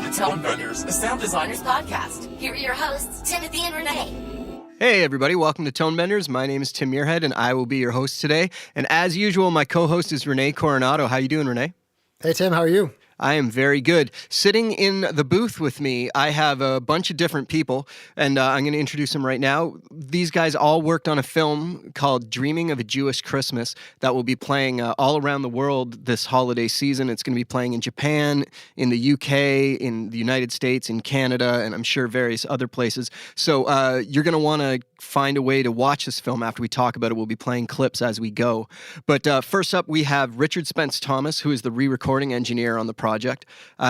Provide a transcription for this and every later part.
Tonebenders, a sound designers podcast. Here are your hosts, Timothy and René. Hey everybody, welcome to Tonebenders. My name is Tim Muirhead and I will be your host today. And as usual, my co-host is René Coronado. How you doing, René? Hey Tim, how are you? I am very good. Sitting in the booth with me, I have a bunch of different people, and I'm going to introduce them right now. These guys all worked on a film called Dreaming of a Jewish Christmas that will be playing all around the world this holiday season. It's going to be playing in Japan, in the UK, in the United States, in Canada, and I'm sure various other places. So you're going to want to find a way to watch this film after we talk about it. We'll be playing clips as we go. But first up, we have Richard Spence-Thomas, who is the re-recording engineer on the project.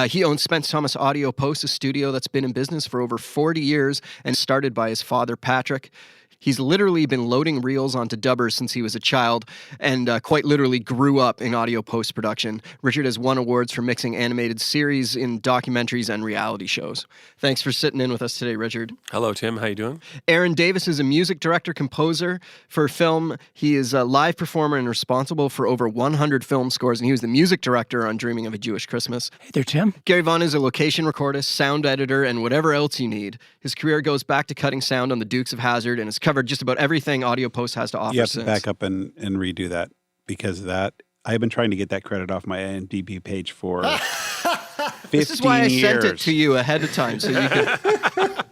He owns Spence-Thomas Audio Post, a studio that's been in business for over 40 years and started by his father, Patrick. He's literally been loading reels onto dubbers since he was a child and quite literally grew up in audio post-production. Richard has won awards for mixing animated series in documentaries and reality shows. Thanks for sitting in with us today, Richard. Hello, Tim. How you doing? Aaron Davis is a music director, composer for film. He is a live performer and responsible for over 100 film scores, and he was the music director on Dreaming of a Jewish Christmas. Hey there, Tim. Gary Vaughan is a location recordist, sound editor, and whatever else you need. His career goes back to cutting sound on the Dukes of Hazzard and has covered just about everything Audio Post has to offer. You have since. to back up and redo that because that I've been trying to get that credit off my IMDb page for 15 This is why I years. sent it to you ahead of time so you could.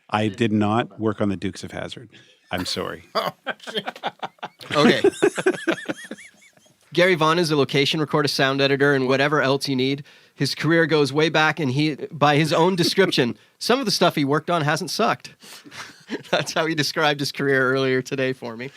I did not work on the Dukes of Hazzard. I'm sorry. Okay. Gary Vaughan is a location recorder, sound editor, and whatever else you need. His career goes way back, and he, by his own description, some of the stuff he worked on hasn't sucked. That's how he described his career earlier today for me.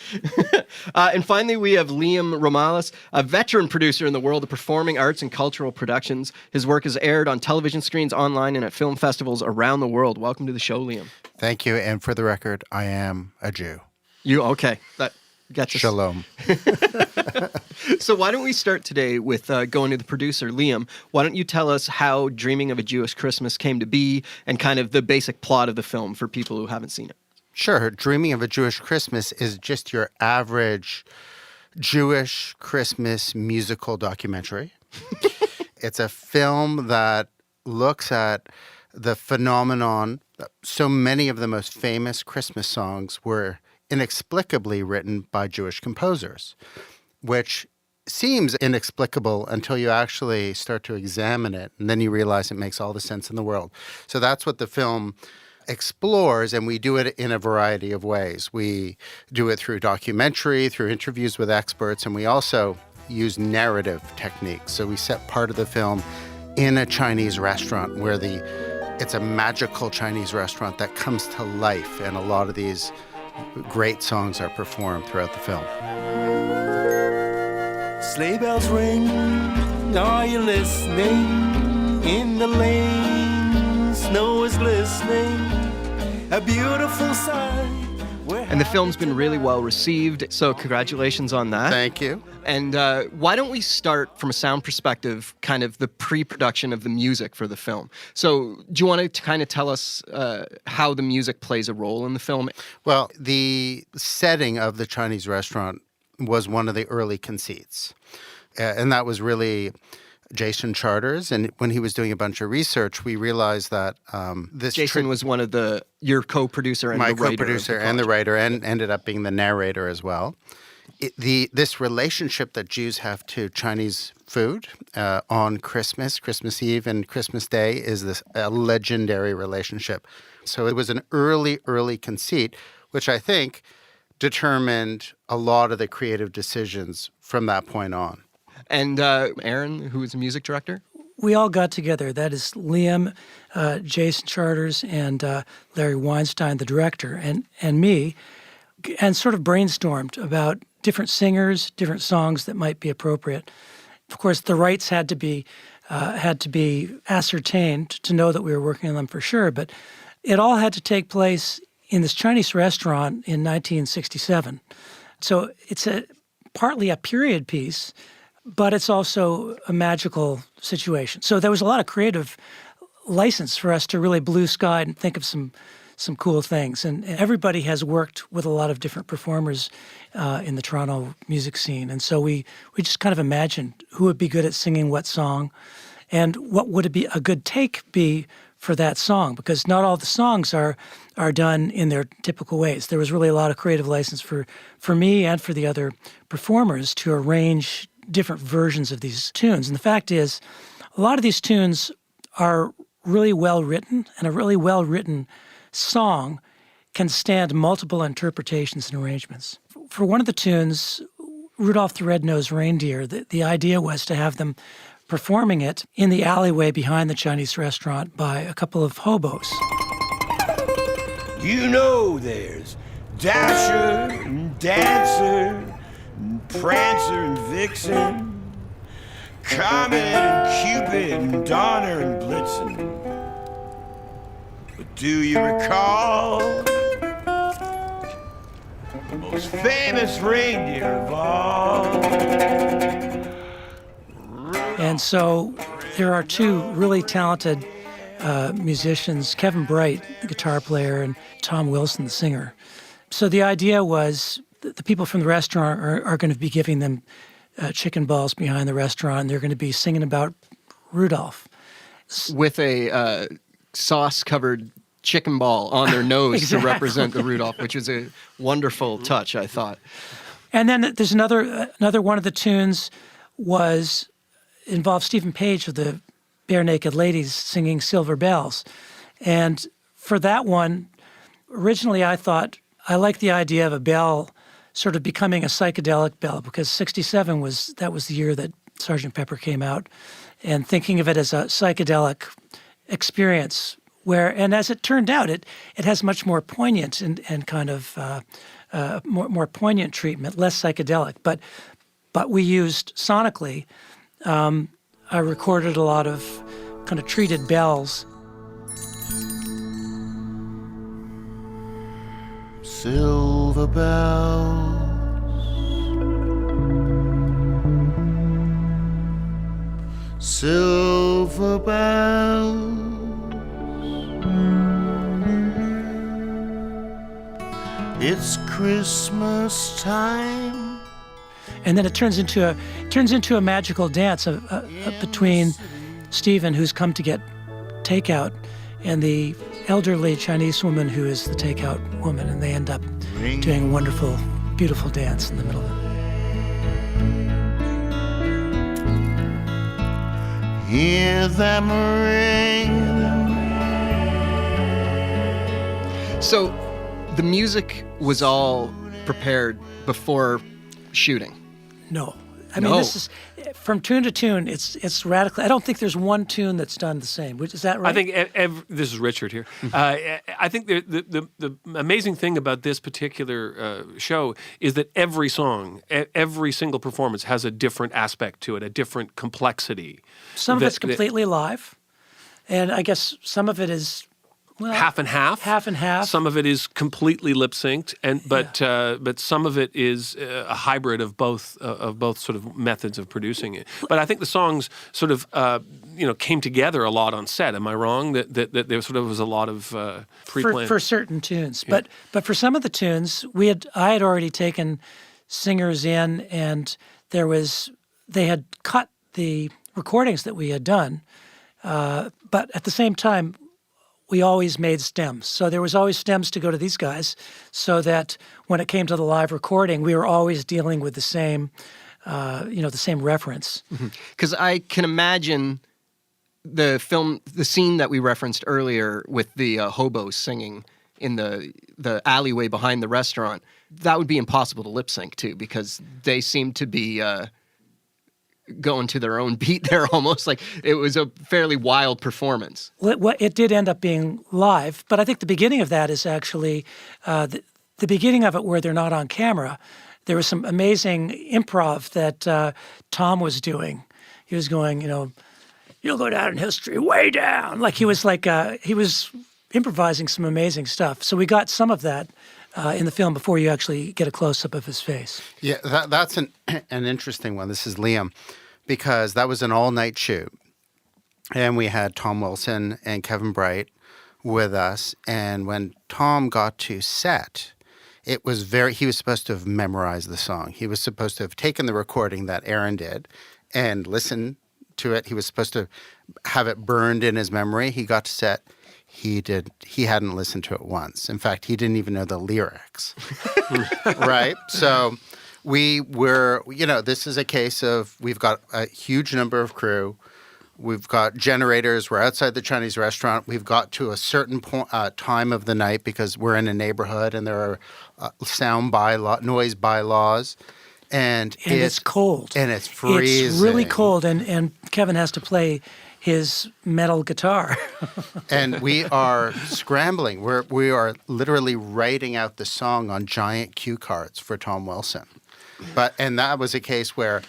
And finally, we have Liam Romalis, a veteran producer in the world of performing arts and cultural productions. His work is aired on television screens, online, and at film festivals around the world. Welcome to the show, Liam. Thank you. And for the record, I am a Jew. You okay? That gets us. Shalom. So why don't we start today with going to the producer, Liam. Why don't you tell us how Dreaming of a Jewish Christmas came to be and kind of the basic plot of the film for people who haven't seen it? Sure. Dreaming of a Jewish Christmas is just your average Jewish Christmas musical documentary. It's a film that looks at the phenomenon that so many of the most famous Christmas songs were inexplicably written by Jewish composers, which seems inexplicable until you actually start to examine it, and then you realize it makes all the sense in the world. So that's what the film explores, and we do it in a variety of ways. We do it through documentary, through interviews with experts, and we also use narrative techniques. So we set part of the film in a Chinese restaurant where it's a magical Chinese restaurant that comes to life, and a lot of these great songs are performed throughout the film. Sleigh bells ring, are you listening? In the lane, snow is glistening, a beautiful sight. And the film's been really well received, so congratulations on that. Thank you. And why don't we start from a sound perspective, kind of the pre-production of the music for the film? So do you want to kind of tell us how the music plays a role in the film? Well, the setting of the Chinese restaurant was one of the early conceits. And that was really Jason Charters. And when he was doing a bunch of research, we realized that Jason was one of your co-producer and my the writer. Co-producer and the writer, and ended up being the narrator as well. This relationship that Jews have to Chinese food on Christmas Eve and Christmas Day is a legendary relationship. So it was an early conceit, which I think determined a lot of the creative decisions from that point on. And Aaron, who is a music director? We all got together. That is Liam, Jason Charters, and Larry Weinstein, the director, and me, and sort of brainstormed about different singers, different songs that might be appropriate. Of course, the rights had to be ascertained to know that we were working on them for sure, but it all had to take place in this Chinese restaurant in 1967. So it's partly a period piece, but it's also a magical situation. So there was a lot of creative license for us to really blue sky and think of some cool things. And everybody has worked with a lot of different performers in the Toronto music scene. And so we just kind of imagined who would be good at singing what song. and what would be a good take be for that song, because not all the songs are done in their typical ways. There was really a lot of creative license for me and for the other performers to arrange different versions of these tunes. And the fact is, a lot of these tunes are really well written, and a really well written song can stand multiple interpretations and arrangements. For one of the tunes, Rudolph the Red-Nosed Reindeer, the idea was to have them performing it in the alleyway behind the Chinese restaurant by a couple of hobos. You know there's Dasher and Dancer and Prancer and Vixen, Comet and Cupid and Donner and Blitzen. But do you recall the most famous reindeer of all? And so there are two really talented musicians, Kevin Bright, the guitar player, and Tom Wilson, the singer. So the idea was that the people from the restaurant are going to be giving them chicken balls behind the restaurant, and they're going to be singing about Rudolph. With a sauce-covered chicken ball on their nose Exactly. to represent the Rudolph, which is a wonderful touch, I thought. And then there's another one of the tunes involved Stephen Page of the Bare Naked Ladies singing Silver Bells. And for that one, originally I thought I liked the idea of a bell sort of becoming a psychedelic bell, because 1967 was the year that Sgt. Pepper came out, and thinking of it as a psychedelic experience where, and as it turned out, it has much more poignant and kind of more poignant treatment, less psychedelic. But we used sonically, I recorded a lot of kind of treated bells. Silver bells, silver bells, it's Christmas time. And then it turns into a magical dance between Stephen, who's come to get takeout, and the elderly Chinese woman who is the takeout woman, and they end up doing a wonderful, beautiful dance in the middle of it. Hear them ring. So the music was all prepared before shooting. No. I mean, this is, from tune to tune, it's radical. I don't think there's one tune that's done the same. Is that right? I think this is Richard here. I think the amazing thing about this particular show is that every song, every single performance has a different aspect to it, a different complexity. Some of it's completely live, and I guess some of it is, well, half and half. Half and half. Some of it is completely lip synced, but some of it is a hybrid of both sort of methods of producing it. But I think the songs sort of came together a lot on set. Am I wrong that there sort of was a lot of pre-planned for certain tunes? Yeah. But for some of the tunes, I had already taken singers in, and they had cut the recordings that we had done, but at the same time, we always made stems. So there was always stems to go to these guys, so that when it came to the live recording, we were always dealing with the same reference. Because I can imagine the scene that we referenced earlier with the hobos singing in the alleyway behind the restaurant. That would be impossible to lip sync to, because they seem to be going to their own beat there almost. Like, it was a fairly wild performance. It did end up being live, but I think the beginning of that is actually the beginning of it where they're not on camera. There was some amazing improv that Tom was doing. He was going, you'll go down in history way down. Like he was improvising some amazing stuff. So we got some of that in the film before you actually get a close-up of his face. Yeah, that's an interesting one. This is Liam, because that was an all-night shoot. And we had Tom Wilson and Kevin Bright with us. And when Tom got to set, he was supposed to have memorized the song. He was supposed to have taken the recording that Aaron did and listened to it. He was supposed to have it burned in his memory. He got to set. He hadn't listened to it once. In fact, he didn't even know the lyrics. Right? So we were, this is a case of we've got a huge number of crew. We've got generators. We're outside the Chinese restaurant. We've got to a certain time of the night because we're in a neighborhood and there are noise bylaws. And it's cold. And it's freezing. It's really cold. And Kevin has to play his metal guitar. And we are scrambling. We are literally writing out the song on giant cue cards for Tom Wilson. And that was a case where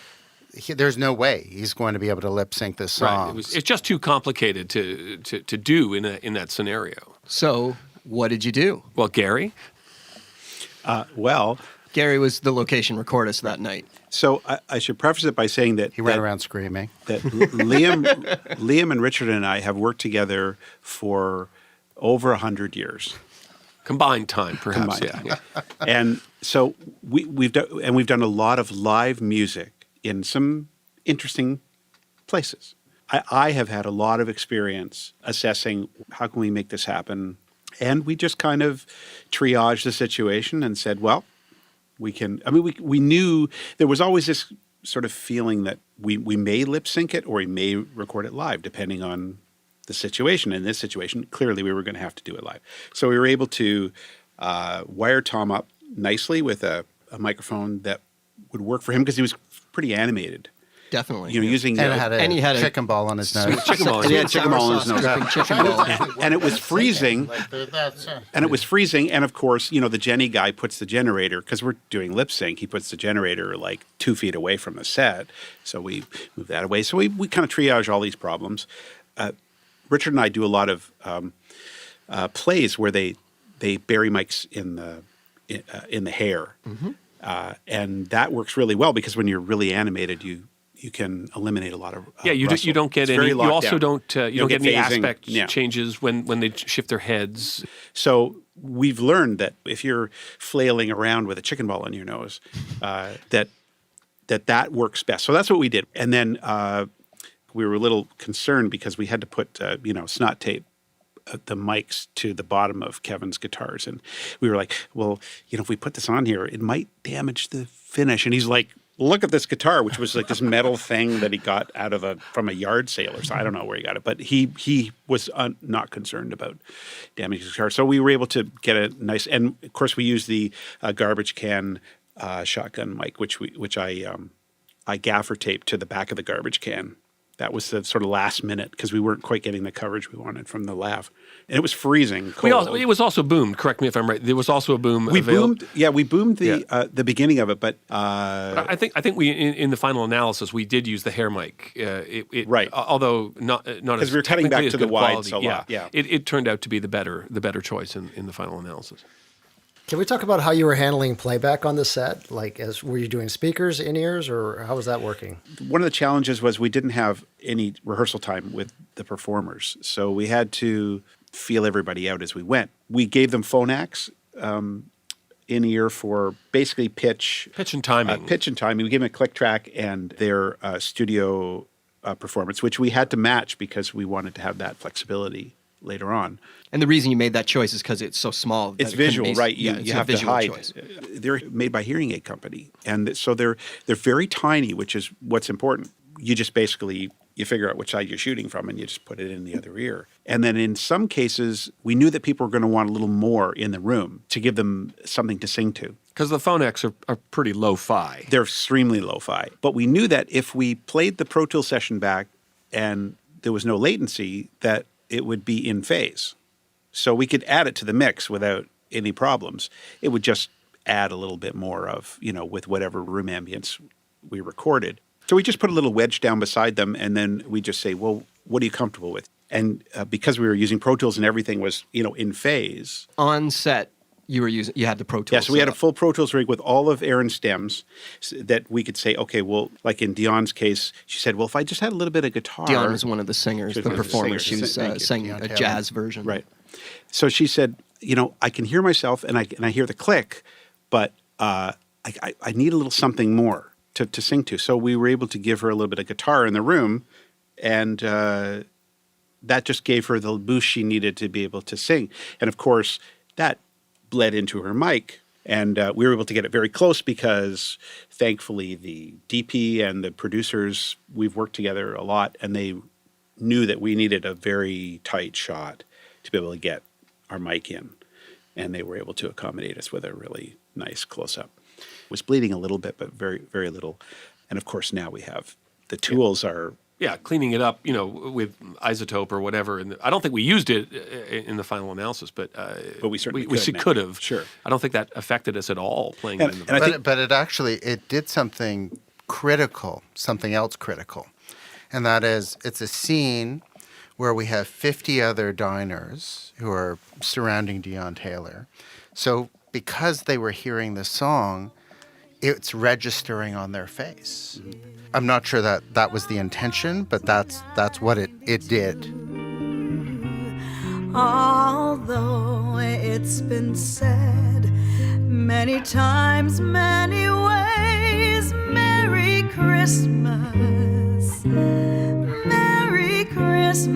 there's no way he's going to be able to lip sync this song. Right. It's just too complicated to do in that scenario. So what did you do? Well, Gary? Gary was the location recordist that night. So I should preface it by saying that he ran around screaming. That Liam and Richard and I have worked together for over 100 years. Combined time, perhaps. Yeah. And so we've done a lot of live music in some interesting places. I have had a lot of experience assessing how can we make this happen, and we just kind of triaged the situation and said, well, we can. I mean, we knew there was always this sort of feeling that we may lip sync it or we may record it live, depending on the situation. In this situation, clearly we were going to have to do it live. So we were able to wire Tom up nicely with a microphone that would work for him because he was pretty animated. Definitely. Using and he had a chicken ball on his nose. Chicken ball. He had chicken ball on his nose. And it was freezing. And it was freezing. And of course, the Jenny guy puts the generator, because we're doing lip sync, he puts the generator like 2 feet away from the set. So we move that away. So we kind of triage all these problems. Richard and I do a lot of plays where they bury mics in the hair. Mm-hmm. And that works really well because when you're really animated, you can eliminate a lot of you don't get any. You also don't get any phasing. aspect changes when they shift their heads. So we've learned that if you're flailing around with a chicken ball in your nose, that works best. So that's what we did. And then we were a little concerned because we had to put snot tape the mics to the bottom of Kevin's guitars, and we were like, well, if we put this on here, it might damage the finish. And he's like, look at this guitar, which was like this metal thing that he got from a yard sale or something. I don't know where he got it, but he was not concerned about damaging his guitar. So we were able to get a nice, and of course we used the garbage can shotgun mic, which I gaffer taped to the back of the garbage can. That was the sort of last minute because we weren't quite getting the coverage we wanted from the lav. And it was freezing cold. It was also boomed. Correct me if I'm right. There was also a boom. We boomed the beginning of it, but I think we in the final analysis we did use the hair mic. Right. Although not because we were cutting back to the wides a lot. Yeah. It turned out to be the better choice in the final analysis. Can we talk about how you were handling playback on the set? Were you doing speakers, in-ears, or how was that working? One of the challenges was we didn't have any rehearsal time with the performers, so we had to feel everybody out as we went. We gave them phonacs in-ear for basically pitch and timing. We gave them a click track and their studio performance, which we had to match because we wanted to have that flexibility later on. And the reason you made that choice is because it's so small. It's visual, right? You have to hide. Choice. They're made by Hearing Aid Company, and so they're very tiny, which is what's important. You just basically you figure out which side you're shooting from, and you just put it in the other ear. And then in some cases, we knew that people were going to want a little more in the room to give them something to sing to. Because the phonex are pretty lo-fi. They're extremely lo-fi. But we knew that if we played the Pro Tools session back and there was no latency, that it would be in phase. So we could add it to the mix without any problems. It would just add a little bit more of, with whatever room ambience we recorded. So we just put a little wedge down beside them, and then we just say, well, what are you comfortable with? And because we were using Pro Tools and everything was, in phase. On set, you had the Pro Tools. Yeah, so we had a full Pro Tools rig with all of Aaron's stems that we could say, okay, well, like in Dion's case, she said, well, if I just had a little bit of guitar. Dion was one of the singers, the performers. She was sang a jazz version. Right. So she said, I can hear myself and I hear the click, but I need a little something more to sing to. So we were able to give her a little bit of guitar in the room And that just gave her the boost she needed to be able to sing. And of course, that bled into her mic. And we were able to get it very close because thankfully the DP and the producers, we've worked together a lot, and they knew that we needed a very tight shot to be able to get our mic in. And they were able to accommodate us with a really nice close-up. It was bleeding a little bit, but very, very little. And of course, now we have the tools are... Yeah, cleaning it up, with isotope or whatever. And I don't think we used it in the final analysis, but we certainly could have. Sure. I don't think that affected us at all playing it in the. And I think, but it did something critical, something else critical, and that is it's a scene where we have 50 other diners who are surrounding Dion Taylor. So because they were hearing the song, it's registering on their face. I'm not sure that was the intention, but that's what it did. Although it's been said many times, many ways, Merry Christmas, Merry Christmas,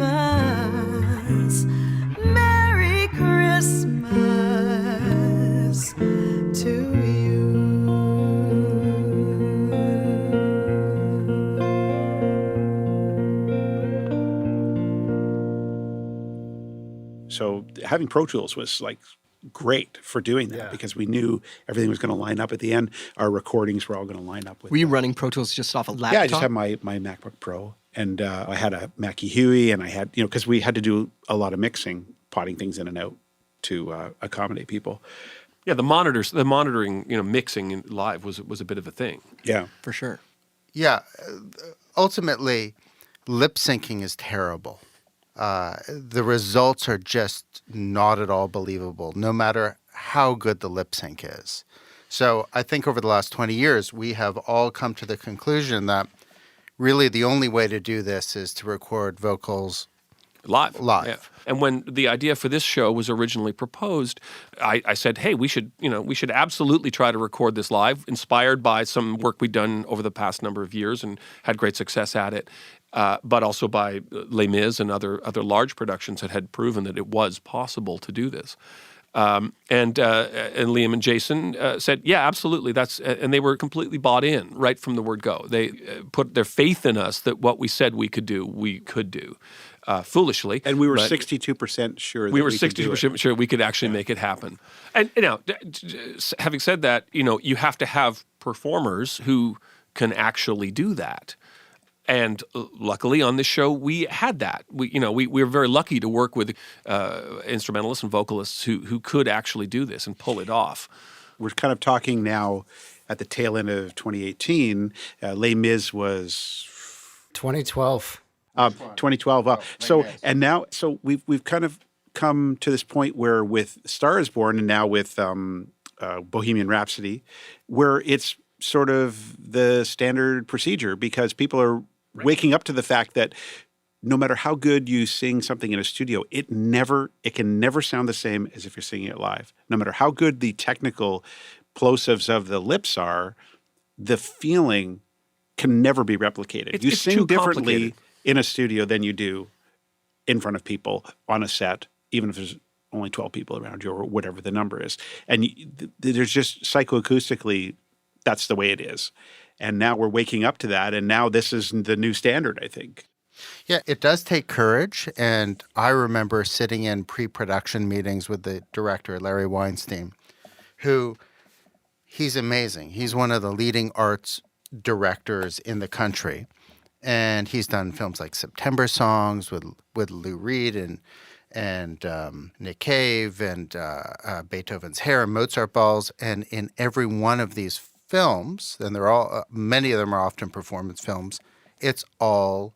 Merry Christmas to you. So having Pro Tools was like great for doing that because we knew everything was going to line up at the end. Our recordings were all going to line up with. Were you running Pro Tools just off a laptop? Yeah, I just had my MacBook Pro, and I had a Mackie Huey, and I had because we had to do a lot of mixing, potting things in and out to accommodate people. Yeah, the monitoring, mixing live was a bit of a thing. Yeah, for sure. Yeah, ultimately, lip syncing is terrible. The results are just not at all believable, no matter how good the lip sync is. So I think over the last 20 years, we have all come to the conclusion that really the only way to do this is to record vocals live. Yeah. And when the idea for this show was originally proposed, I said, hey, we should absolutely try to record this live, inspired by some work we'd done over the past number of years and had great success at it. But also by Les Mis and other large productions that had proven that it was possible to do this. And Liam and Jason said, yeah, absolutely. And they were completely bought in right from the word go. They put their faith in us that what we said we could do, foolishly. And we were 62% sure that we were 62% sure we could actually make it happen. And having said that, you have to have performers who can actually do that. And luckily on this show, we had that. We were very lucky to work with instrumentalists and vocalists who could actually do this and pull it off. We're kind of talking now at the tail end of 2018. Les Mis was 2012. 2012. So we've kind of come to this point where with Star is Born and now with Bohemian Rhapsody, where it's sort of the standard procedure because people are waking up to the fact that no matter how good you sing something in a studio, it can never sound the same as if you're singing it live. No matter how good the technical plosives of the lips are, the feeling can never be replicated. You sing differently in a studio than you do in front of people on a set, even if there's only 12 people around you or whatever the number is. And there's just psychoacoustically, that's the way it is. And now we're waking up to that, and now this is the new standard, I think. Yeah, it does take courage, and I remember sitting in pre-production meetings with the director, Larry Weinstein, he's amazing. He's one of the leading arts directors in the country, and he's done films like September Songs with Lou Reed and Nick Cave and Beethoven's Hair and Mozart Balls, and in every one of these films, and they're all many of them are often performance films, it's all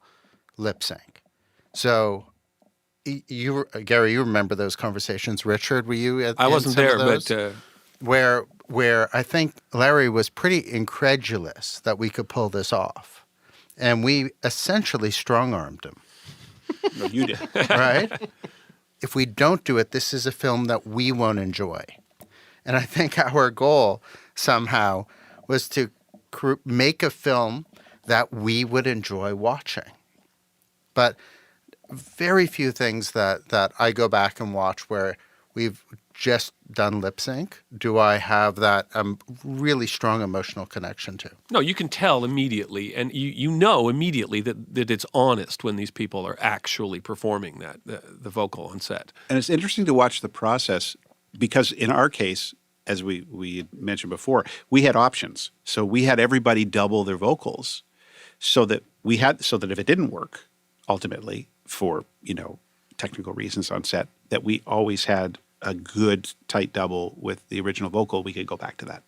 lip sync. So Gary, you remember those conversations. Richard, were you I wasn't there, but where I think Larry was pretty incredulous that we could pull this off, and we essentially strong-armed him. No, you did. Right? If we don't do it, this is a film that we won't enjoy. And I think our goal somehow was to make a film that we would enjoy watching. But very few things that I go back and watch where we've just done lip sync do I have that really strong emotional connection to. No, you can tell immediately, and you know immediately that it's honest when these people are actually performing that the vocal on set. And it's interesting to watch the process because in our case, as we had mentioned before, we had options. So we had everybody double their vocals so that if it didn't work, ultimately, for, technical reasons on set, that we always had a good tight double with the original vocal. We could go back to that.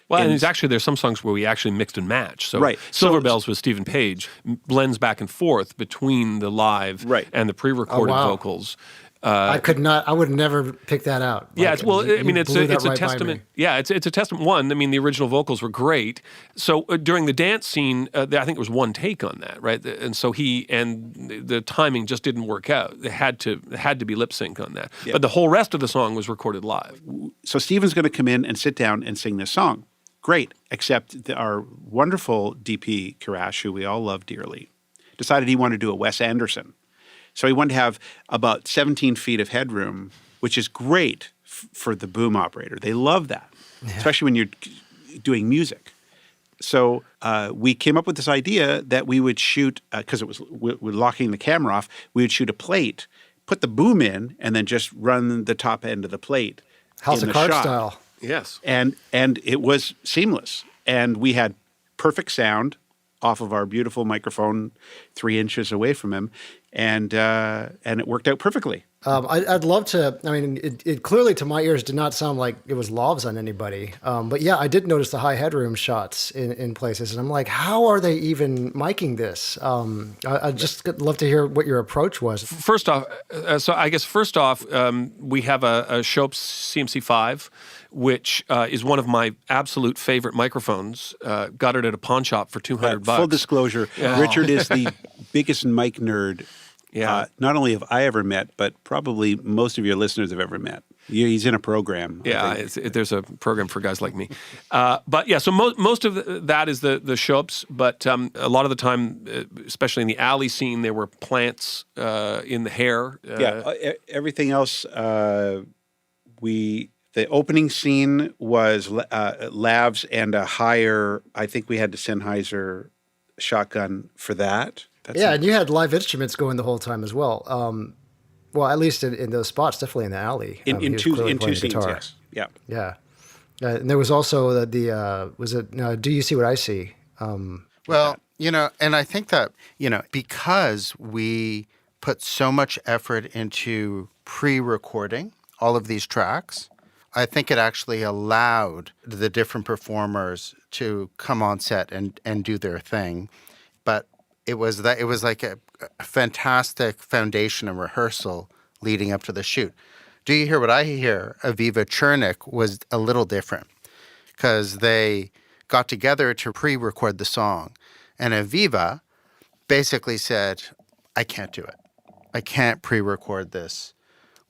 Well, and there's some songs where we actually mixed and matched. So right. Silver Bells with Stephen Page blends back and forth between the live and the pre-recorded vocals. I would never pick that out. Yeah, it's a testament. Yeah, it's a testament. One, the original vocals were great. So during the dance scene, I think it was one take on that, right? And so the timing just didn't work out. It had to be lip sync on that. Yeah. But the whole rest of the song was recorded live. So Stephen's going to come in and sit down and sing this song. Great, except our wonderful DP Karash, who we all love dearly, decided he wanted to do a Wes Anderson. So he wanted to have about 17 feet of headroom, which is great for the boom operator. They love that, especially when you're doing music. So we came up with this idea that we would shoot, because we're locking the camera off, we would shoot a plate, put the boom in, and then just run the top end of the plate. House of Cards style. Yes. And it was seamless. And we had perfect sound off of our beautiful microphone 3 inches away from him. And it worked out perfectly. I'd love to. It clearly to my ears did not sound like it was lavs on anybody. But yeah, I did notice the high headroom shots in places, and I'm like, how are they even miking this? I'd just love to hear what your approach was. First off, we have a Schoeps CMC5, which is one of my absolute favorite microphones. Got it at a pawn shop for $200. Full disclosure, Richard is the biggest mic nerd. Not only have I ever met, but probably most of your listeners have ever met. He's in a program. Yeah, there's a program for guys like me. So most of that is the Schoeps, but a lot of the time, especially in the alley scene, there were plants in the hair. Everything else, the opening scene was lavs and a higher, I think we had the Sennheiser shotgun for that. And you had live instruments going the whole time as well. Well, at least in those spots, definitely in the alley. In two scenes, yes. Yeah. Yeah. And there was also Do You See What I See? And I think that, because we put so much effort into pre-recording all of these tracks, I think it actually allowed the different performers to come on set and do their thing. But it was like a fantastic foundation and rehearsal leading up to the shoot. Do You Hear What I Hear? Aviva Chernik was a little different because they got together to pre-record the song. And Aviva basically said, I can't do it. I can't pre-record this.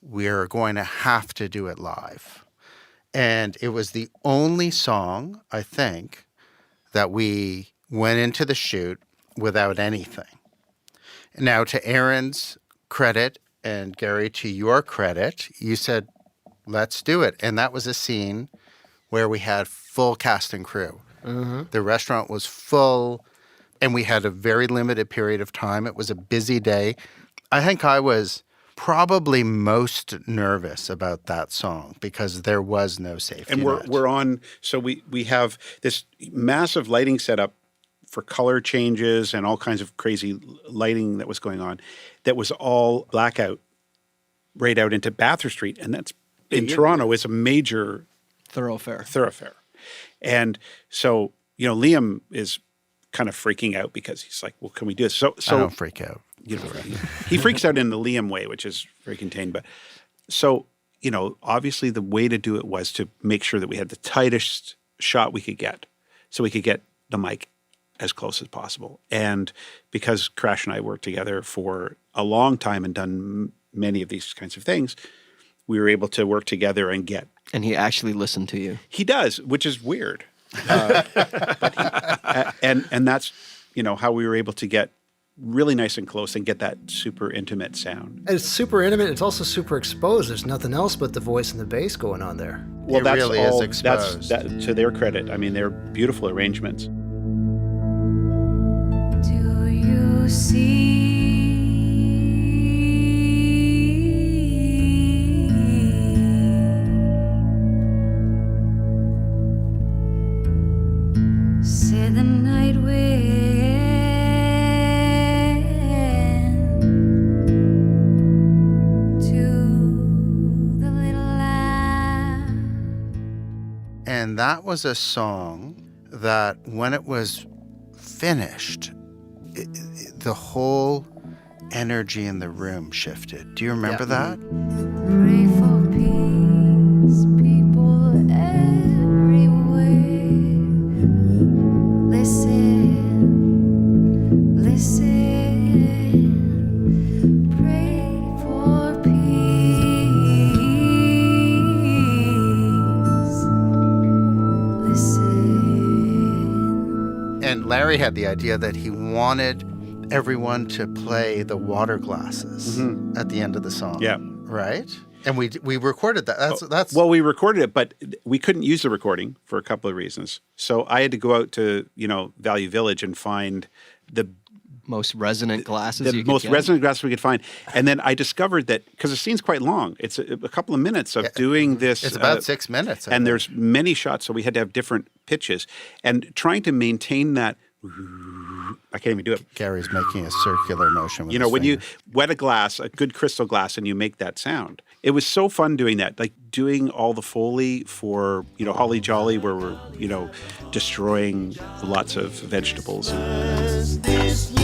We're going to have to do it live. And it was the only song, I think, that we went into the shoot without anything. Now, to Aaron's credit and Gary, to your credit, you said, let's do it. And that was a scene where we had full cast and crew. Mm-hmm. The restaurant was full, and we had a very limited period of time. It was a busy day. I think I was probably most nervous about that song because there was no safety net. And we're on, so we have this massive lighting setup for color changes and all kinds of crazy lighting that was going on that was all blackout right out into Bathurst Street. And that's in Toronto is a major thoroughfare. And so, Liam is kind of freaking out because he's like, well, can we do this? So I don't freak out. He freaks out in the Liam way, which is very contained. But so, obviously the way to do it was to make sure that we had the tightest shot we could get so we could get the mic as close as possible. And because Crash and I worked together for a long time and done many of these kinds of things, we were able to work together and get. And he actually listened to you. He does, which is weird. And that's, how we were able to get really nice and close and get that super intimate sound. And it's super intimate. It's also super exposed. There's nothing else but the voice and the bass going on there. Well, It that's really all, is exposed. That's to their credit. I mean, they're beautiful arrangements. Do you see? Say the night wind to the little lamb. And that was a song that when it was finished, the whole energy in the room shifted. Do you remember that? Pray for peace, people everywhere. Listen, listen. Pray for peace. Listen. And Larry had the idea that he wanted everyone to play the water glasses at the end of the song. Yeah. Right? And we recorded that. That's Well, we recorded it, but we couldn't use the recording for a couple of reasons. So I had to go out to, Value Village and find the Most resonant glasses the you could most get. resonant glasses we could find. And then I discovered that, because the scene's quite long, it's a couple of minutes of doing this. It's about 6 minutes. I and think. there's many shots, so we had to have different pitches. And trying to maintain that, I can't even do it. Gary's making a circular motion with his When you finger. wet a glass, a good crystal glass, and you make that sound. It was so fun doing that, like doing all the Foley for, Holly Jolly, where we're, destroying lots of vegetables. This year.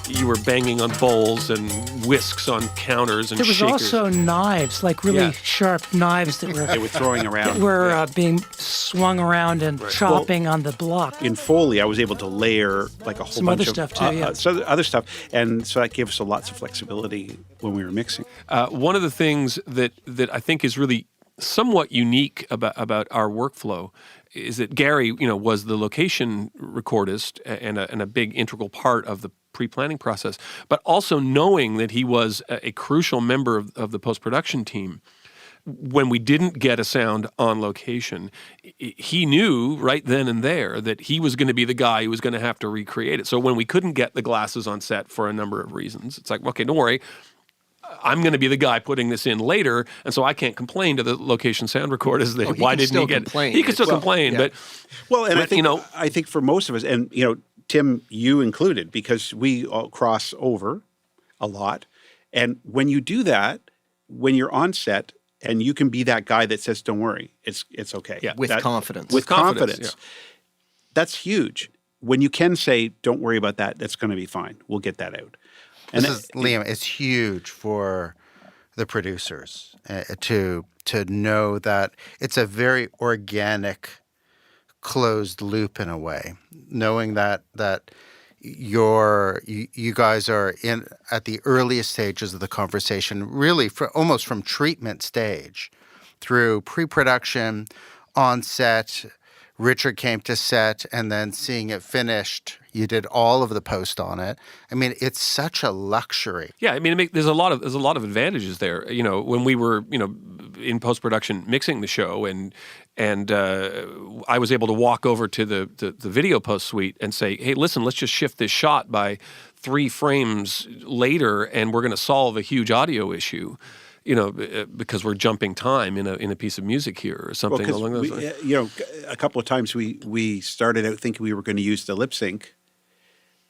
You were banging on bowls and whisks on counters and There was shakers. also knives, like really Yeah. sharp knives that They were throwing around. were being swung around and chopping on the block. In Foley, I was able to layer like a whole Some bunch other of stuff too, yeah. other stuff, and so that gave us lots of flexibility when we were mixing. One of the things that I think is really somewhat unique about our workflow is that Gary, was the location recordist and a big integral part of the pre-planning process, but also knowing that he was a crucial member of the post-production team. When we didn't get a sound on location, he knew right then and there that he was going to be the guy who was going to have to recreate it. So when we couldn't get the glasses on set for a number of reasons, it's like, okay, don't worry. I'm going to be the guy putting this in later, and so I can't complain to the location sound recorders that he why can didn't still he get complain. He can still Well, complain, yeah. but Well, and but, I think for most of us, and Tim, you included, because we all cross over a lot, and when you do that, when you're on set, and you can be that guy that says, "Don't worry, it's okay." Yeah. With confidence. With confidence, confidence, that's huge. When you can say, "Don't worry about that," that's going to be fine. We'll get that out. And This is, Liam, it's huge for the producers to know that it's a very organic, closed loop in a way, knowing that you guys are in at the earliest stages of the conversation, really almost from treatment stage through pre-production, on set. Richard came to set, and then seeing it finished, you did all of the post on it. I mean, it's such a luxury. yeah, I mean, there's a lot of advantages there. When we were in post production mixing the show, and I was able to walk over to the video post suite and say, hey, listen, let's just shift this shot by 3 frames later, and we're going to solve a huge audio issue. Because we're jumping time in a piece of music here or something along those lines. A couple of times we started out thinking we were going to use the lip sync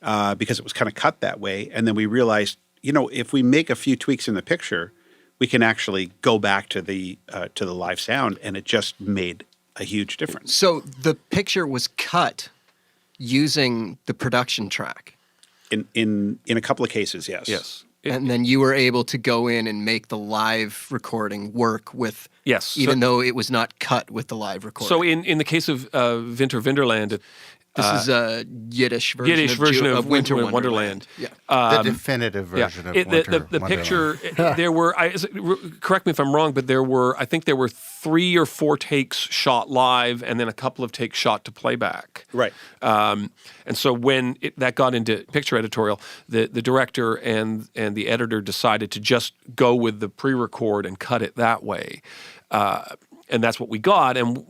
because it was kind of cut that way, and then we realized, if we make a few tweaks in the picture, we can actually go back to the live sound, and it just made a huge difference. So the picture was cut using the production track. In a couple of cases, yes. Yes. And then you were able to go in and make the live recording work with, Yes. even though it was not cut with the live recording. So in the case of Winter Winterland, This is a Yiddish version, Yiddish version of Winter Wonderland. Yeah. The definitive version of Winter the Wonderland. picture. There were. Correct me if I'm wrong, but I think there were 3 or 4 takes shot live, and then a couple of takes shot to playback. Right. And so when that got into picture editorial, the director and the editor decided to just go with the pre-record and cut it that way. And that's what we got. And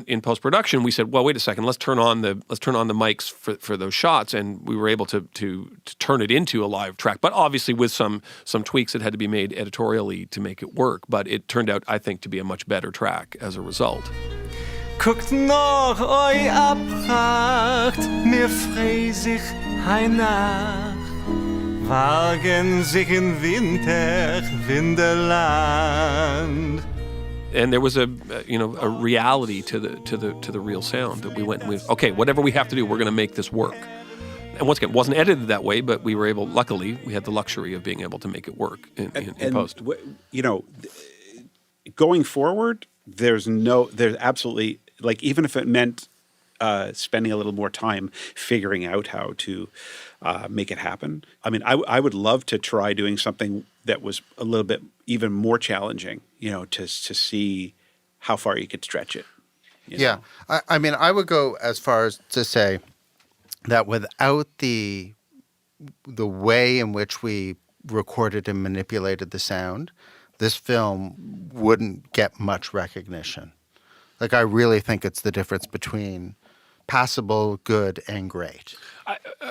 in post-production, we said, well, wait a second, let's turn on the mics for those shots. And we were able to turn it into a live track, but obviously with some tweaks that had to be made editorially to make it work. But it turned out, I think, to be a much better track as a result. Guckt noch oi Abpracht, mir frei sich heinach. Wagen sich in Winter, Winterland. And there was a reality to the real sound that we went with. Okay, whatever we have to do, we're going to make this work. And once again, it wasn't edited that way, but we were able. Luckily, we had the luxury of being able to make it work in post. Going forward, there's absolutely, like, even if it meant spending a little more time figuring out how to make it happen. I mean, I would love to try doing something that was a little bit even more challenging, to see how far you could stretch it. Yeah. I mean, I would go as far as to say that without the way in which we recorded and manipulated the sound, this film wouldn't get much recognition. Like, I really think it's the difference between passable, good, and great.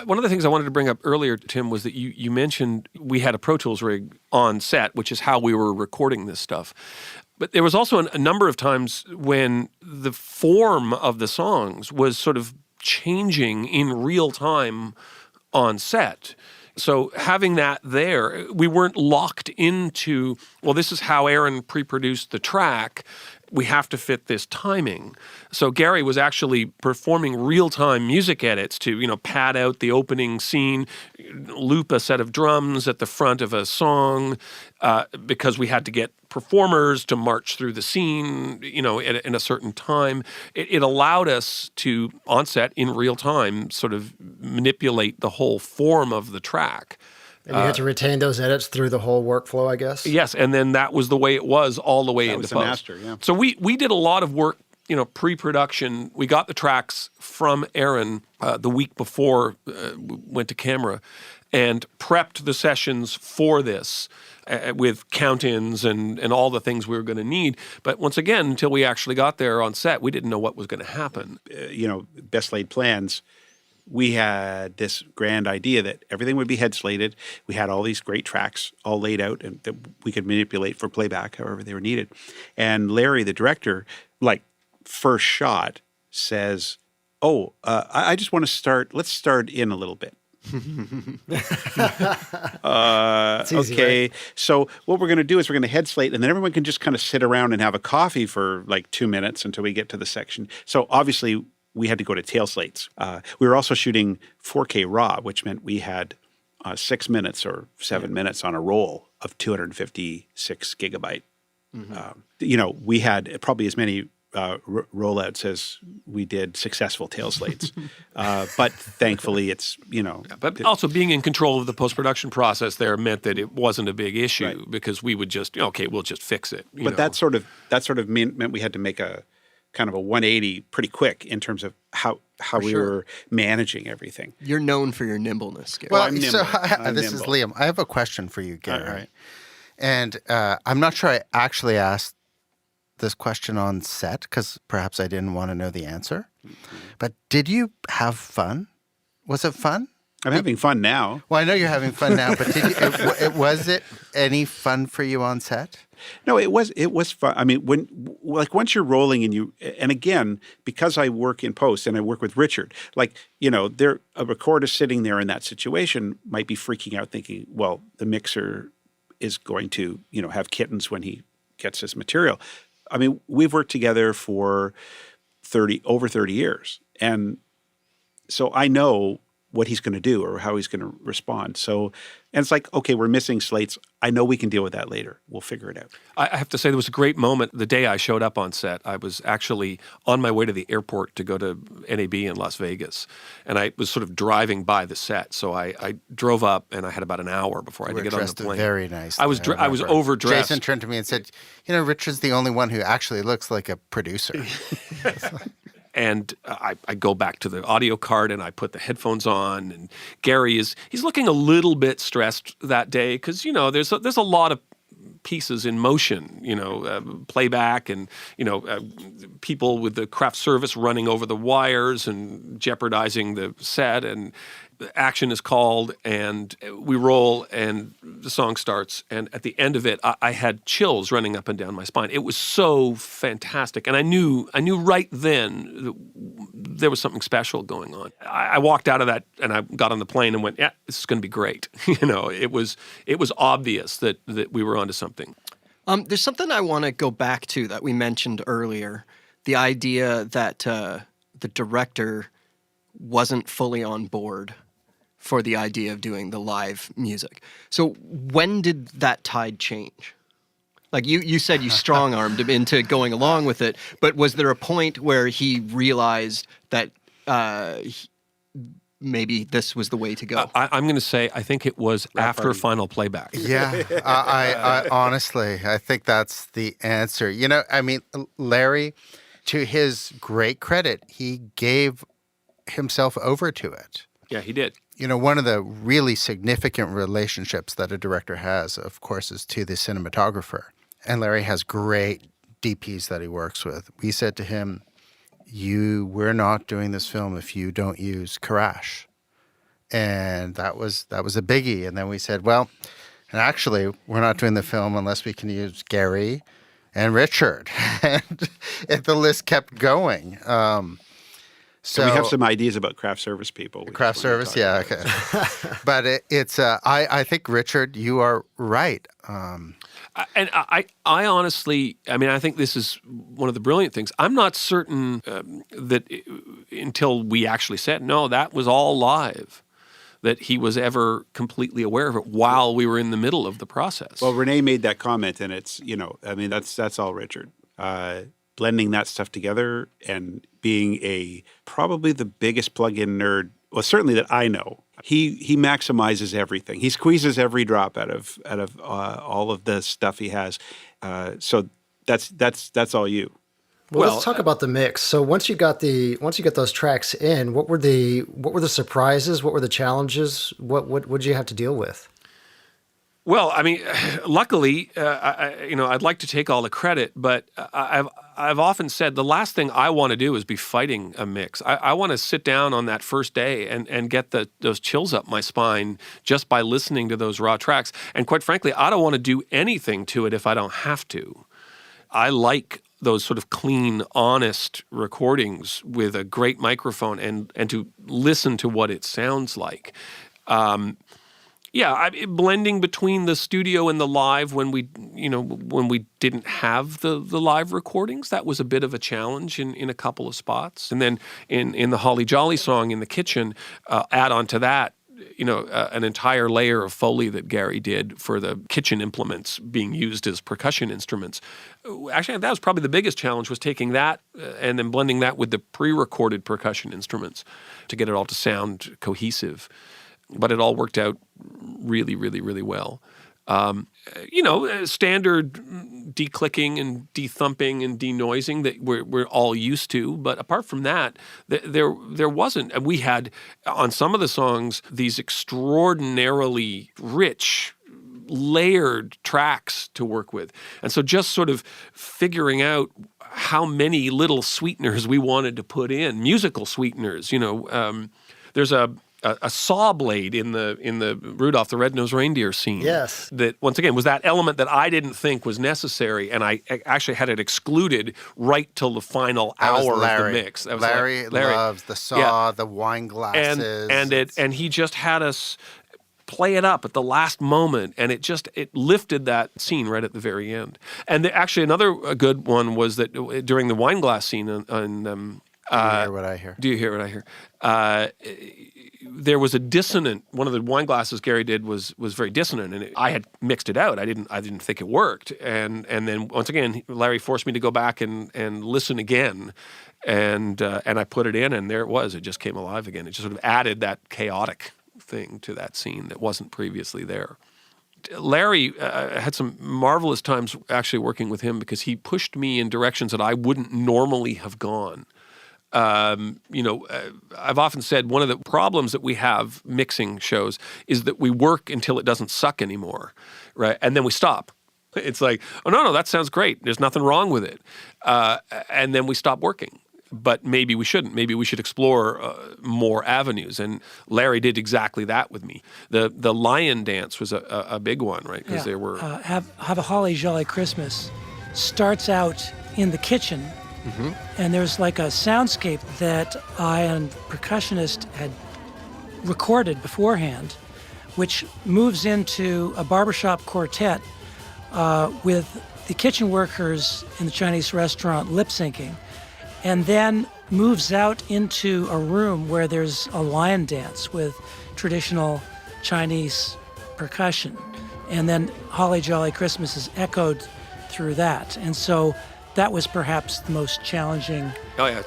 One of the things I wanted to bring up earlier, Tim, was that you mentioned we had a Pro Tools rig on set, which is how we were recording this stuff. But there was also a number of times when the form of the songs was sort of changing in real time on set. So having that there, we weren't locked into, well, this is how Aaron pre-produced the track. We have to fit this timing. So Gary was actually performing real-time music edits to, pad out the opening scene, loop a set of drums at the front of a song, because we had to get performers to march through the scene, in a certain time. It allowed us to, on set, in real time, sort of manipulate the whole form of the track. And you had to retain those edits through the whole workflow, I guess? Yes, and then that was the way it was all the way into post. That was the master, yeah. So we did a lot of work, pre-production. We got the tracks from Aaron the week before we went to camera and prepped the sessions for this with count-ins and all the things we were going to need. But once again, until we actually got there on set, we didn't know what was going to happen. Best laid plans. We had this grand idea that everything would be head slated. We had all these great tracks all laid out and that we could manipulate for playback however they were needed. And Larry, the director, first shot says, I just want to let's start in a little bit. Easy, okay. Right? So what we're going to do is we're going to head slate, and then everyone can just kind of sit around and have a coffee for 2 minutes until we get to the section. So obviously we had to go to tail slates. We were also shooting 4K RAW, which meant we had 6 minutes or 7 minutes on a roll of 256 gigabyte. Mm-hmm. We had probably as many rollouts as we did successful tail slates. But thankfully it's, But also being in control of the post-production process there meant that it wasn't a big issue, right, because we would just, we'll just fix it. But that sort of meant we had to make a kind of a 180 pretty quick in terms of how we were managing everything. You're known for your nimbleness, Gary. Well, I'm nimble. This is Liam. I have a question for you, Gary. All right. And I'm not sure I actually asked this question on set because perhaps I didn't want to know the answer. Mm-hmm. But did you have fun? Was it fun? I'm having fun now. Well, I know you're having fun now, but was it any fun for you on set? No, it was fun. I mean, once you're rolling and again, because I work in post and I work with Richard, a recordist sitting there in that situation might be freaking out thinking, well, the mixer is going to, have kittens when he gets his material. I mean, we've worked together for over 30 years. And so I know what he's going to do or how he's going to respond. So, and it's like, okay, we're missing slates. I know we can deal with that later. We'll figure it out. I have to say there was a great moment the day I showed up on set. I was actually on my way to the airport to go to NAB in Las Vegas, and I was sort of driving by the set. So I drove up, and I had about an hour before I had to get on the plane. Very nice. I was overdressed. Jason turned to me and said, Richard's the only one who actually looks like a producer. And I go back to the audio cart and I put the headphones on. And Gary he's looking a little bit stressed that day because, there's a lot of pieces in motion, playback and, people with the craft service running over the wires and jeopardizing the set, and action is called and we roll and the song starts. And at the end of it, I had chills running up and down my spine. It was so fantastic. And I knew right then that there was something special going on. I walked out of that and I got on the plane and went, yeah, this is going to be great. It was obvious that we were onto something. There's something I want to go back to that we mentioned earlier. The idea that the director wasn't fully on board for the idea of doing the live music. So when did that tide change? Like you said you strong-armed him into going along with it, but was there a point where he realized that maybe this was the way to go? I'm going to say I think it was after final playback. Yeah, I honestly, I think that's the answer. Larry, to his great credit, he gave himself over to it. Yeah, he did. One of the really significant relationships that a director has, of course, is to the cinematographer. And Larry has great DPs that he works with. We said to him, we're not doing this film if you don't use Karash. And that was a biggie. And then we said, well, and actually, we're not doing the film unless we can use Gary and Richard. And the list kept going. So we have some ideas about craft service people. Craft service, yeah, okay. But I think, Richard, you are right. I honestly, I think this is one of the brilliant things. I'm not certain that until we actually said, no, that was all live, that he was ever completely aware of it while we were in the middle of the process. Well, René made that comment, and it's, that's all Richard. Blending that stuff together and being probably the biggest plug-in nerd, well, certainly that I know. He maximizes everything. He squeezes every drop out of all of the stuff he has. So that's all you. Well, let's talk about the mix. So once you get those tracks in, what were the surprises? What were the challenges? What did you have to deal with? Well, luckily, I'd like to take all the credit, but I've often said the last thing I want to do is be fighting a mix. I want to sit down on that first day and get those chills up my spine just by listening to those raw tracks. And quite frankly, I don't want to do anything to it if I don't have to. I like those sort of clean, honest recordings with a great microphone and to listen to what it sounds like. Blending between the studio and the live when we didn't have the live recordings, that was a bit of a challenge in a couple of spots. And then in the Holly Jolly song in the kitchen, add on to that, an entire layer of Foley that Gary did for the kitchen implements being used as percussion instruments. Actually, that was probably the biggest challenge, was taking that and then blending that with the pre-recorded percussion instruments to get it all to sound cohesive. But it all worked out really, really, really well. Standard declicking and dethumping and denoising that we're all used to. But apart from that, there wasn't. And we had, on some of the songs, these extraordinarily rich, layered tracks to work with. And so just sort of figuring out how many little sweeteners we wanted to put in, musical sweeteners. There's a saw blade in the Rudolph the Red-Nosed Reindeer scene. Yes. That, once again, was that element that I didn't think was necessary, and I actually had it excluded right till the final hour of the mix. That was Larry loves the saw, the wine glasses. And he just had us play it up at the last moment, and it lifted that scene right at the very end. And actually another good one was that during the wine glass scene Do you hear what I hear? Do you hear what I hear? There was a dissonant. One of the wine glasses Gary did was very dissonant, and I had mixed it out. I didn't think it worked, and then once again, Larry forced me to go back and listen again, and I put it in, and there it was. It just came alive again. It just sort of added that chaotic thing to that scene that wasn't previously there. Larry had some marvelous times actually working with him because he pushed me in directions that I wouldn't normally have gone. I've often said one of the problems that we have mixing shows is that we work until it doesn't suck anymore, right? And then we stop. It's like, oh, no, that sounds great. There's nothing wrong with it. And then we stop working. But maybe we shouldn't. Maybe we should explore more avenues. And Larry did exactly that with me. The lion dance was a big one, right? Because there were... Have a Holly Jolly Christmas starts out in the kitchen. Mm-hmm. And there's like a soundscape that I and percussionist had recorded beforehand, which moves into a barbershop quartet with the kitchen workers in the Chinese restaurant lip syncing, and then moves out into a room where there's a lion dance with traditional Chinese percussion. And then Holly Jolly Christmas is echoed through that. And so that was perhaps the most challenging. Oh, yeah.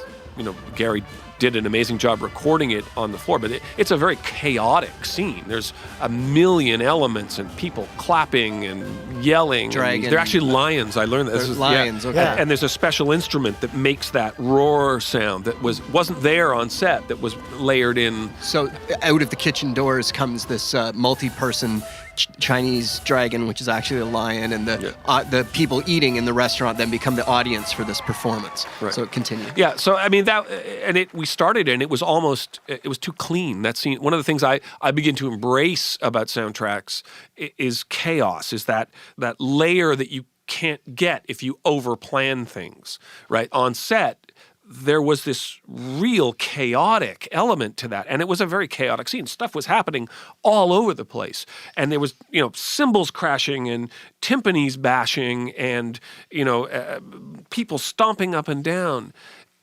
Gary did an amazing job recording it on the floor, but it's a very chaotic scene. There's a million elements and people clapping and yelling. Dragon. They're actually lions. I learned that. There's lions, okay. Yeah. And there's a special instrument that makes that roar sound that wasn't there on set, that was layered in. So out of the kitchen doors comes this multi-person Chinese dragon, which is actually a lion, and the people eating in the restaurant then become the audience for this performance. Right. So it continues. Yeah, so I mean we started and it was too clean. That scene. One of the things I begin to embrace about soundtracks is chaos. Is that layer that you can't get if you overplan things. Right on set, there was this real chaotic element to that. And it was a very chaotic scene. Stuff was happening all over the place. And there was, cymbals crashing and timpanis bashing and, people stomping up and down.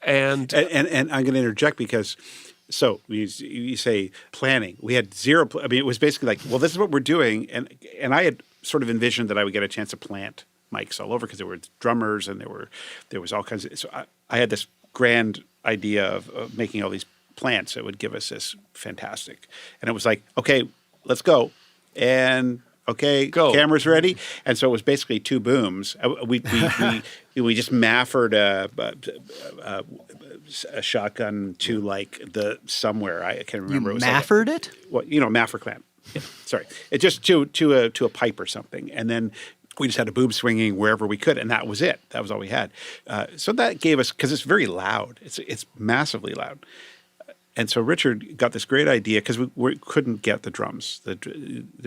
And I'm going to interject because, so you say planning. We had zero. It was basically like, well, this is what we're doing. And I had sort of envisioned that I would get a chance to plant mics all over because there were drummers and there was all kinds of, so I had this grand idea of making all these plants that would give us this fantastic. And it was like, okay, let's go. And okay, go. Camera's ready. And so it was basically two booms. We just maffered a shotgun to like the somewhere. I can't remember. You it was maffered it? Well, maffer clamp. Yeah, sorry. It just to a pipe or something. And then we just had a boom swinging wherever we could, and that was it. That was all we had. So that gave us, because it's very loud. It's massively loud. And so Richard got this great idea because we couldn't get the drums. There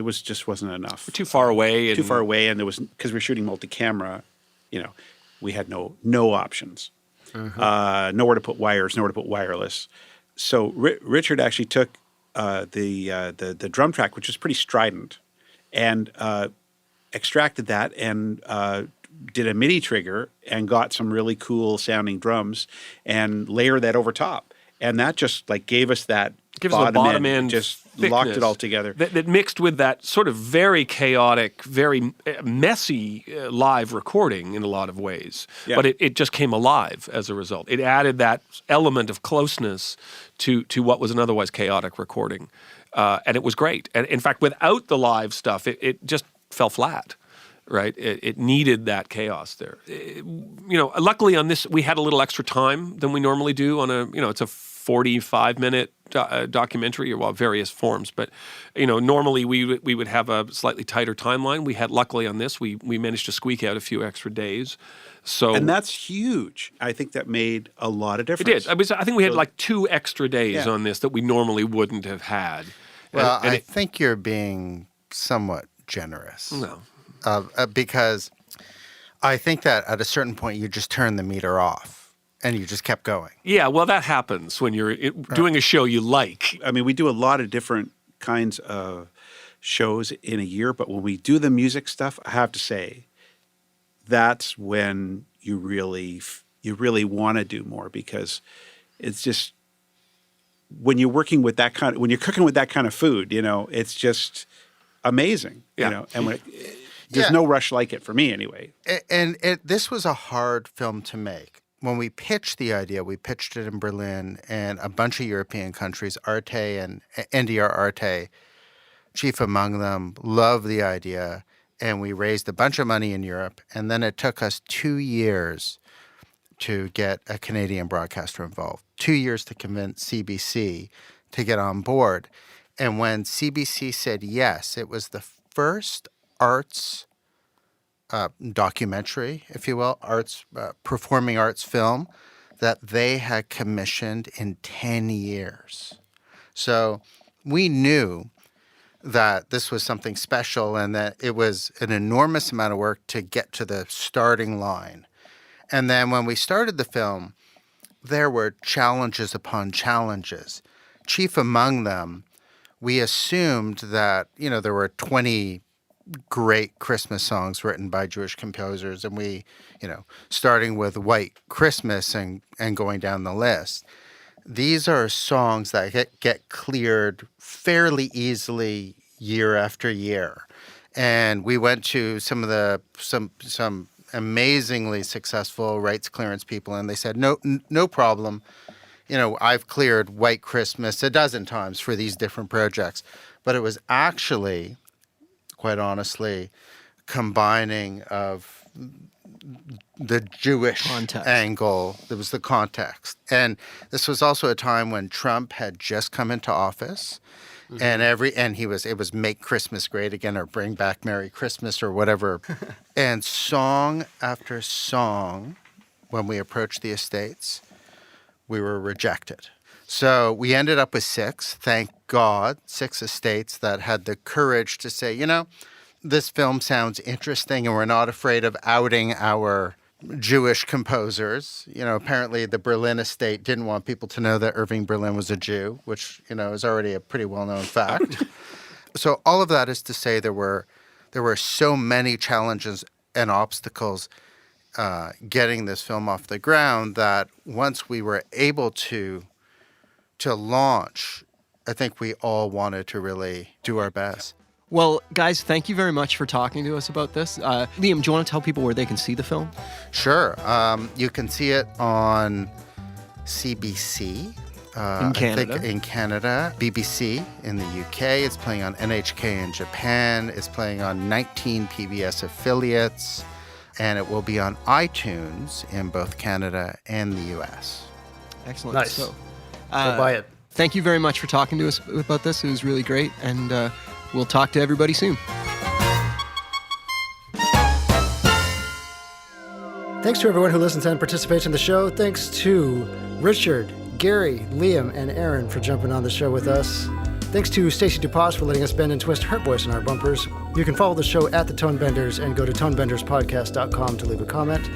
wasn't enough. too far away. And there was, because we were shooting multi-camera, we had no options. Nowhere to put wires, nowhere to put wireless. So Richard actually took the drum track, which was pretty strident, and extracted that and did a MIDI trigger and got some really cool sounding drums and layered that over top. And that just like gave us that bottom end, just thickness locked it all together. That mixed with that sort of very chaotic, very messy live recording in a lot of ways. Yeah. But it just came alive as a result. It added that element of closeness to what was an otherwise chaotic recording. And it was great. And in fact, without the live stuff, it just fell flat, right? It needed that chaos there. Luckily on this, we had a little extra time than we normally do on it's a 45-minute documentary, or various forms. But, normally we would have a slightly tighter timeline. We had, luckily on this, we managed to squeak out a few extra days. And that's huge. I think that made a lot of difference. It did. I think we had like 2 extra days on this that we normally wouldn't have had. Well, I think you're being somewhat generous. No. Because I think that at a certain point you just turn the meter off and you just kept going. Yeah, well, that happens when you're doing a show you like. I mean, we do a lot of different kinds of shows in a year, but when we do the music stuff, I have to say, that's when you really want to do more, because it's just when you're working with that when you're cooking with that kind of food, it's just amazing. And there's no rush like it for me anyway. And this was a hard film to make. When we pitched the idea, we pitched it in Berlin and a bunch of European countries, Arte and NDR Arte, chief among them, loved the idea. And we raised a bunch of money in Europe. And then it took us 2 years to get a Canadian broadcaster involved, 2 years to convince CBC to get on board. And when CBC said yes, it was the first arts documentary, if you will, performing arts film that they had commissioned in 10 years. So we knew that this was something special and that it was an enormous amount of work to get to the starting line. And then when we started the film, there were challenges upon challenges. Chief among them, we assumed that, there were 20 great Christmas songs written by Jewish composers, and we, starting with White Christmas and going down the list. These are songs that get cleared fairly easily year after year. And we went to some amazingly successful rights clearance people, and they said, no problem. I've cleared White Christmas a dozen times for these different projects. But it was actually, quite honestly, combining of the Jewish angle. There was the context. And this was also a time when Trump had just come into office. Mm-hmm. And it was Make Christmas Great Again or Bring Back Merry Christmas or whatever. And song after song, when we approached the estates, we were rejected. So we ended up with 6, thank God, 6 estates that had the courage to say, this film sounds interesting and we're not afraid of outing our Jewish composers. Apparently the Berlin estate didn't want people to know that Irving Berlin was a Jew, which, is already a pretty well-known fact. So all of that is to say there were so many challenges and obstacles getting this film off the ground that once we were able to launch, I think we all wanted to really do our best. Well, guys, thank you very much for talking to us about this. Liam, do you want to tell people where they can see the film? Sure. You can see it on CBC. In Canada. I think in Canada, BBC in the UK. It's playing on NHK in Japan. It's playing on 19 PBS affiliates. And it will be on iTunes in both Canada and the US. Excellent. Nice. So, Go buy it. Thank you very much for talking to us about this. It was really great. And we'll talk to everybody soon. Thanks to everyone who listens and participates in the show. Thanks to Richard, Gary, Liam, and Aaron for jumping on the show with us. Thanks to Stacey DuPas for letting us bend and twist her voice in our bumpers. You can follow the show at the Tonebenders and go to tonebenderspodcast.com to leave a comment.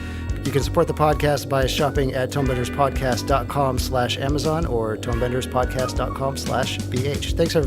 You can support the podcast by shopping at tonebenderspodcast.com/Amazon or tonebenderspodcast.com/BH. Thanks, everybody.